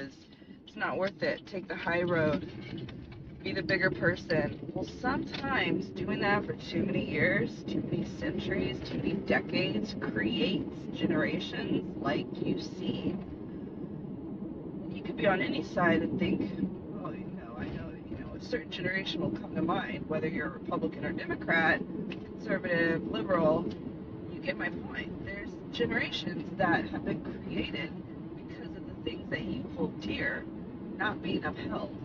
because it's not worth it. Take the high road. Be the bigger person. Well, sometimes doing that for too many years, too many centuries, too many decades creates generations like you see. You could be on any side and think, oh, I know, a certain generation will come to mind, whether you're a Republican or Democrat, conservative, liberal. You get my point. There's generations that have been created because of the things that you hold dear not being upheld.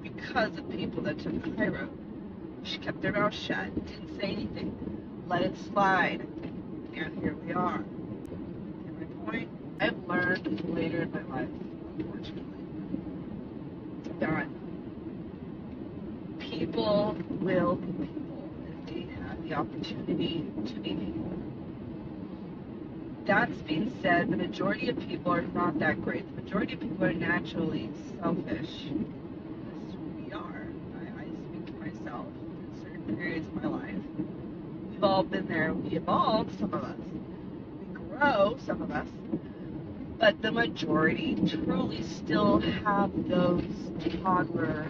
Because of people that took the high road. She kept their mouth shut, didn't say anything, let it slide, and here we are. And my point, I've learned later in my life, unfortunately, that people will be people if they have the opportunity to be people. That's being said, the majority of people are not that great. The majority of people are naturally selfish. We are. I speak for myself in certain periods of my life. We've all been there. We evolve, some of us. We grow, some of us. But the majority truly still have those toddler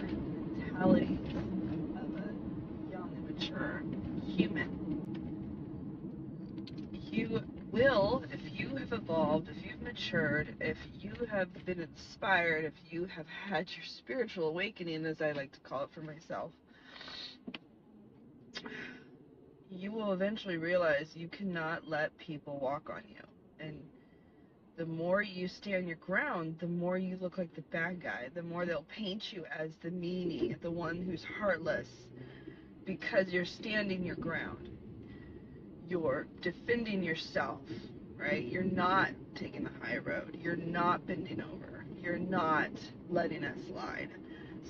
mentalities of a young and mature human. You will, if you have evolved, if you've matured, if you have been inspired, if you have had your spiritual awakening, as I like to call it for myself, you will eventually realize you cannot let people walk on you. And the more you stand your ground, the more you look like the bad guy, the more they'll paint you as the meanie, the one who's heartless, because you're standing your ground. You're defending yourself, right? You're not taking the high road. You're not bending over. You're not letting it slide.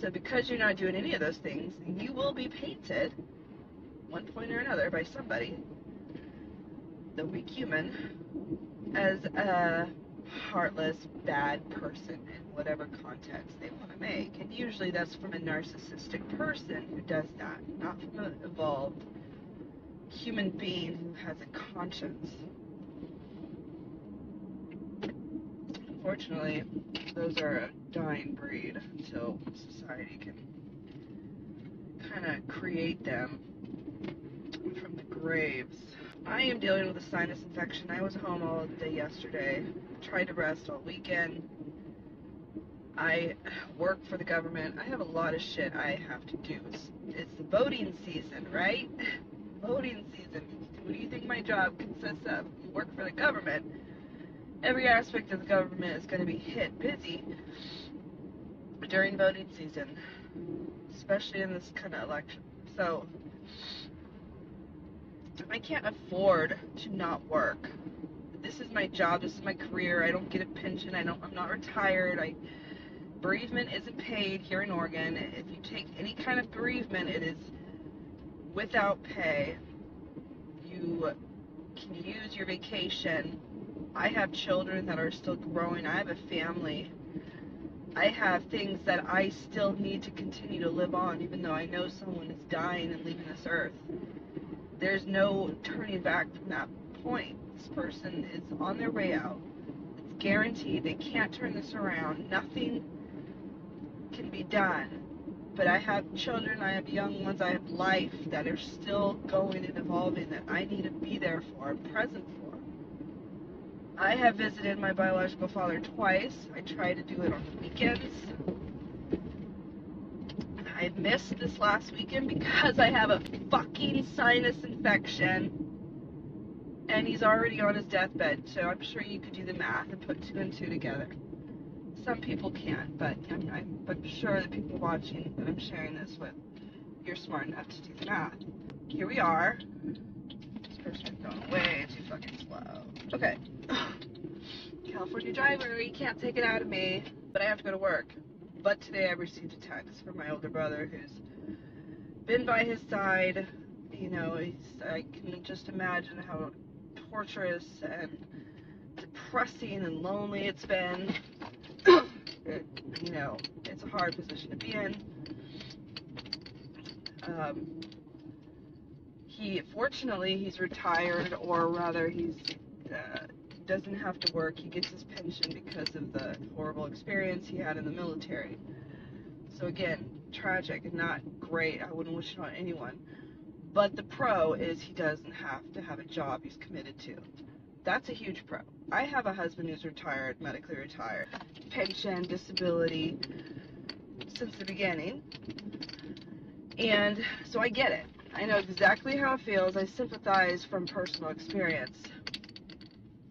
So because you're not doing any of those things, you will be painted, one point or another, by somebody, the weak human, as a heartless, bad person in whatever context they want to make. And usually that's from a narcissistic person who does that, not from an evolved human being who has a conscience. Unfortunately, those are a dying breed until society can kind of create them from the graves. I am dealing with a sinus infection. I was home all day yesterday, tried to rest all weekend. I work for the government. I have a lot of shit I have to do. It's the voting season, right? Voting season. What do you think my job consists of? You work for the government. Every aspect of the government is going to be hit busy during voting season, especially in this kind of election. So I can't afford to not work. This is my job. This is my career. I don't get a pension. I'm not retired. Bereavement isn't paid here in Oregon. If you take any kind of bereavement, it is without pay. You can use your vacation. I have children that are still growing. I have a family. I have things that I still need to continue to live on, even though I know someone is dying and leaving this earth. There's no turning back from that point. This person is on their way out. It's guaranteed. They can't turn this around. Nothing can be done. But I have children, I have young ones, I have life that are still going and evolving that I need to be there for, present for. I have visited my biological father twice. I try to do it on the weekends. I missed this last weekend because I have a fucking sinus infection and he's already on his deathbed, so I'm sure you could do the math and put two and two together. Some people can't, but I'm sure the people watching that I'm sharing this with, you're smart enough to do the math. Here we are. This person is going way too fucking slow. Okay. California driver, you can't take it out of me, but I have to go to work. But today I received a text from my older brother who's been by his side. You know, I can just imagine how torturous and depressing and lonely it's been. It's a hard position to be in. Fortunately, he's retired, or rather, he's doesn't have to work. He gets his pension because of the horrible experience he had in the military. So again, tragic and not great. I wouldn't wish it on anyone. But the pro is he doesn't have to have a job he's committed to. That's a huge pro. I have a husband who's retired, medically retired, pension, disability, since the beginning. And so I get it. I know exactly how it feels. I sympathize from personal experience.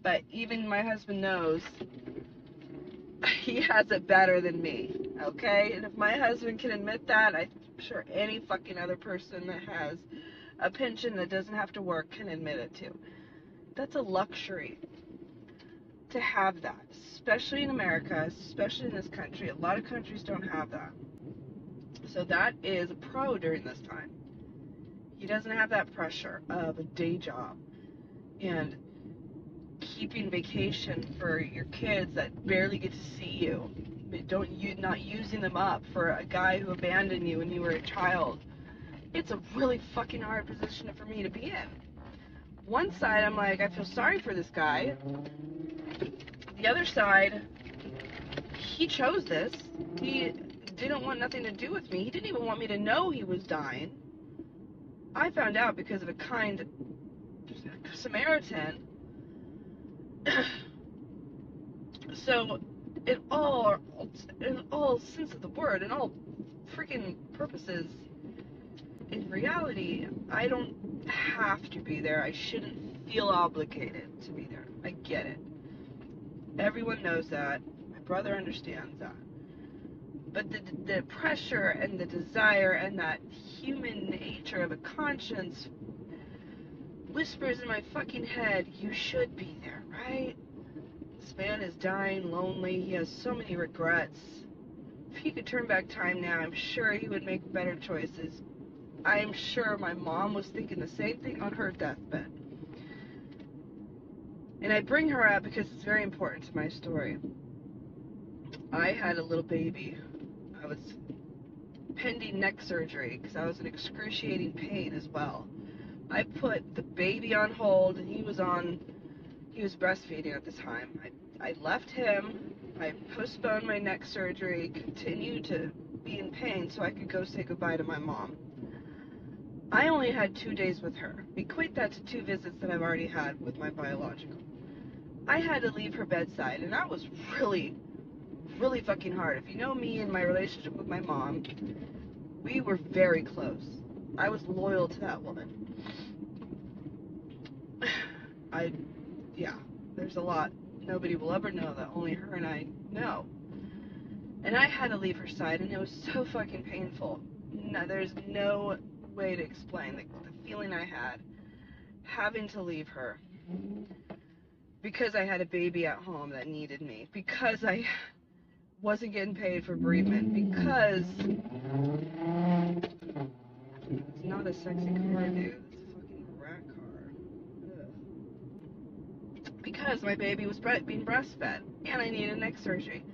But even my husband knows he has it better than me, okay? And if my husband can admit that, I'm sure any fucking other person that has a pension that doesn't have to work can admit it too. That's a luxury to have that, especially in America, especially in this country. A lot of countries don't have that. So that is a pro during this time. He doesn't have that pressure of a day job and keeping vacation for your kids that barely get to see you. Not using them up for a guy who abandoned you when you were a child. It's a really fucking hard position for me to be in. One side, I'm like, I feel sorry for this guy. The other side, he chose this. He didn't want nothing to do with me. He didn't even want me to know he was dying. I found out because of a kind Samaritan. So, in all sense of the word, in all freaking purposes, in reality, I don't have to be there. I shouldn't feel obligated to be there. I get it. Everyone knows that. My brother understands that. But the pressure and the desire and that human nature of a conscience whispers in my fucking head, you should be there, right? This man is dying, lonely. He has so many regrets. If he could turn back time now, I'm sure he would make better choices. I'm sure my mom was thinking the same thing on her deathbed. And I bring her up because it's very important to my story. I had a little baby. I was pending neck surgery because I was in excruciating pain as well. I put the baby on hold, and he was breastfeeding at the time. I left him. I postponed my neck surgery, continued to be in pain so I could go say goodbye to my mom. I only had 2 days with her. Equate that to 2 visits that I've already had with my biological. I had to leave her bedside, and that was really, really fucking hard. If you know me and my relationship with my mom, we were very close. I was loyal to that woman. There's a lot nobody will ever know that only her and I know. And I had to leave her side, and it was so fucking painful. No, there's no way to explain the feeling I had having to leave her because I had a baby at home that needed me, because I wasn't getting paid for bereavement, because it's not a sexy car, dude. It's a fucking rat car. Ugh. Because my baby was being breastfed and I needed neck surgery.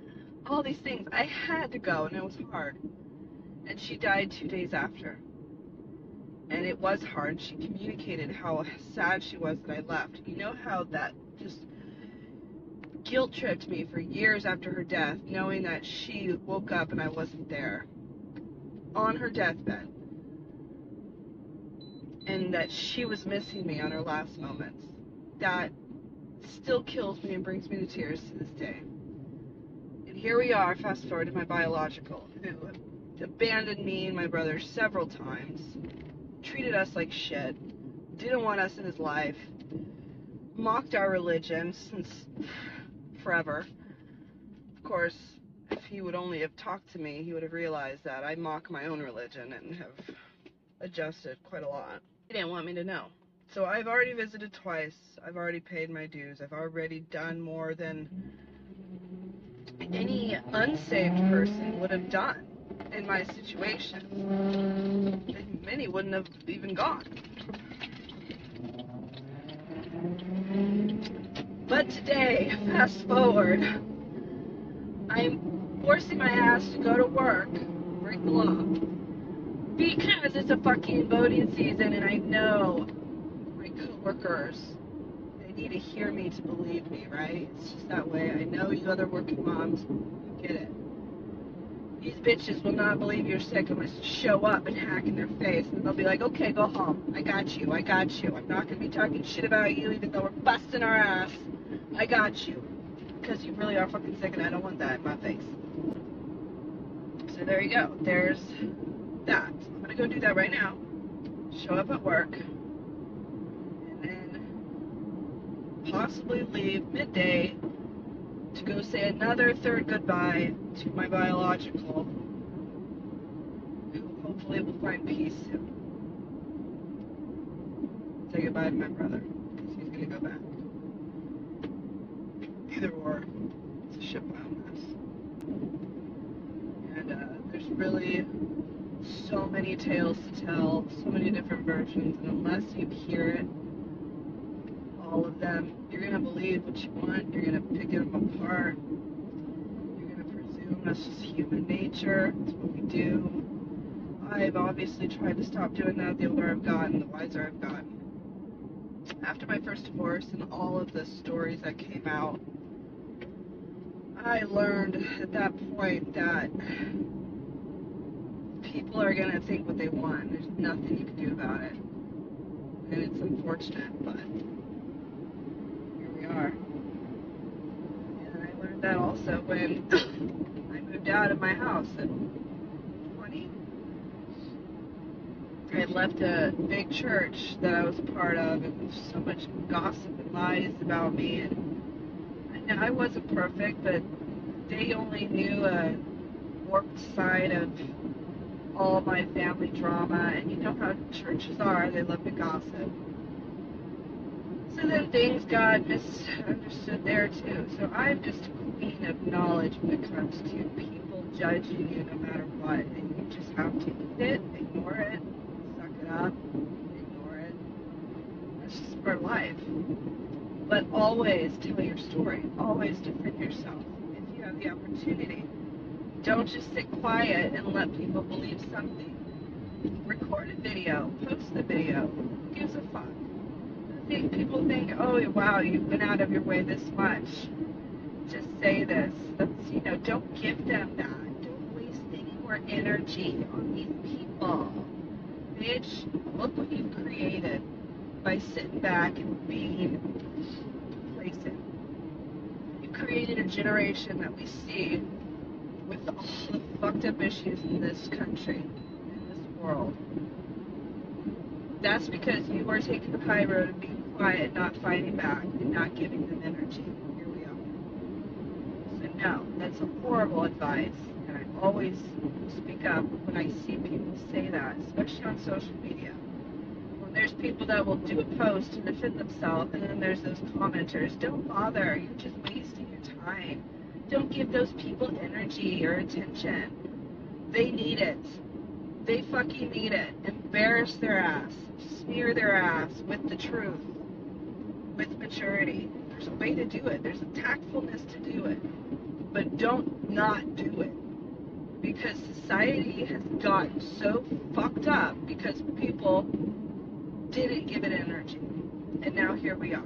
All these things. I had to go, and it was hard. And she died 2 days after. And it was hard. She communicated how sad she was that I left. You know how that just guilt tripped me for years after her death, knowing that she woke up and I wasn't there on her deathbed, and that she was missing me on her last moments. That still kills me and brings me to tears to this day. And here we are, fast forward to my biological, who abandoned me and my brother several times, treated us like shit, didn't want us in his life, mocked our religion since forever. Of course, if he would only have talked to me, he would have realized that I mock my own religion and have adjusted quite a lot. He didn't want me to know. So I've already visited twice. I've already paid my dues. I've already done more than any unsaved person would have done in my situation. Many wouldn't have even gone. But today, fast forward, I'm forcing my ass to go to work, break the law, because it's a fucking voting season, and I know my coworkers, they need to hear me to believe me, right? It's just that way. I know you other working moms, you get it. These bitches will not believe you're sick unless you show up and hack in their face. And they'll be like, okay, go home. I got you. I'm not going to be talking shit about you even though we're busting our ass. I got you. Because you really are fucking sick and I don't want that in my face. So there you go. There's that. I'm going to go do that right now. Show up at work. And then possibly leave midday to go say another third goodbye to my biological, who hopefully will find peace soon. Say goodbye to my brother, because he's going to go back. Either or, it's a shit pile mess. And there's really so many tales to tell, so many different versions, and unless you hear it, all of them, you're going to believe what you want, you're going to pick them apart, you're going to presume that's just human nature, it's what we do. I've obviously tried to stop doing that the older I've gotten, the wiser I've gotten. After my first divorce and all of the stories that came out, I learned at that point that people are going to think what they want. There's nothing you can do about it. And it's unfortunate, but here we are. And I learned that also when I moved out of my house at 20. I had left a big church that I was a part of, and there was so much gossip and lies about me. And I wasn't perfect, but they only knew a warped side of all my family drama, and you know how churches are, they love to gossip. So then things got misunderstood there too. So I'm just a queen of knowledge when it comes to people judging you no matter what, and you just have to eat it, ignore it, suck it up, ignore it. That's just part of life. But always tell your story, always defend yourself if you have the opportunity. Don't just sit quiet and let people believe something. Record a video, post the video. Who gives a fuck? I think people think, oh wow, you've been out of your way this much. Just say this. That's, don't give them that. Don't waste any more energy on these people. Bitch, look what you've created by sitting back and being complacent. You created a generation that we see with all the fucked up issues in this country, in this world. That's because you were taking the high road and being quiet, not fighting back, and not giving them energy. Here we are. So no, that's a horrible advice, and I always speak up when I see people say that, especially on social media. When there's people that will do a post and defend themselves, and then there's those commenters, don't bother, you're just wasting your time. Don't give those people energy or attention. They need it. They fucking need it. Embarrass their ass. Smear their ass with the truth. With maturity. There's a way to do it. There's a tactfulness to do it. But don't not do it. Because society has gotten so fucked up because people didn't give it energy. And now here we are.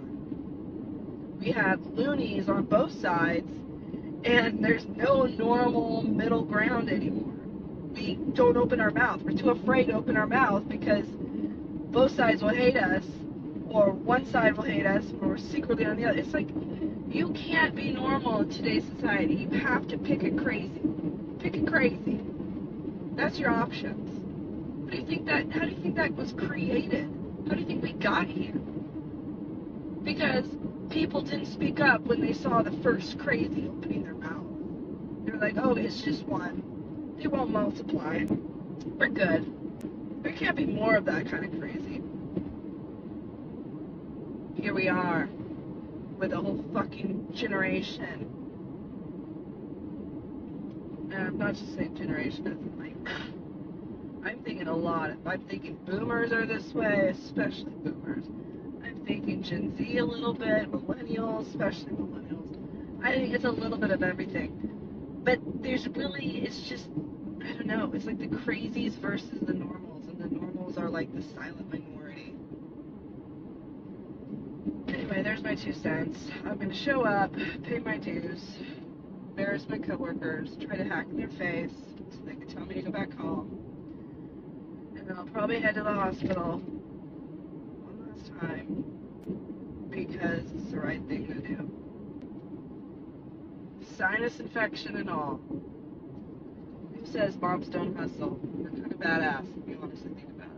We have loonies on both sides, and there's no normal middle ground anymore. We don't open our mouth. We're too afraid to open our mouth because both sides will hate us, or one side will hate us, or we're secretly on the other. It's like, you can't be normal in today's society. You have to pick it crazy. Pick it crazy. That's your options. How do you think that was created? How do you think we got here? Because people didn't speak up when they saw the first crazy opening their mouth. They're like, oh, it's just one. They won't multiply. We're good. There can't be more of that kind of crazy. Here we are with a whole fucking generation. And I'm not just saying generation as in like, I'm thinking a lot. I'm thinking boomers are this way, especially boomers. I'm thinking Gen Z a little bit, millennials, especially millennials. I think it's a little bit of everything. But there's really, it's just, I don't know, it's like the crazies versus the normals, and the normals are like the silent minority. Anyway. Anyway, there's my 2 cents. I'm going to show up, pay my dues, embarrass my coworkers, try to hack in their face so they can tell me to go back home. And then I'll probably head to the hospital one last time because it's the right thing to do. Sinus infection and all. Who says moms don't hustle? We're kind of badass if you honestly think about it.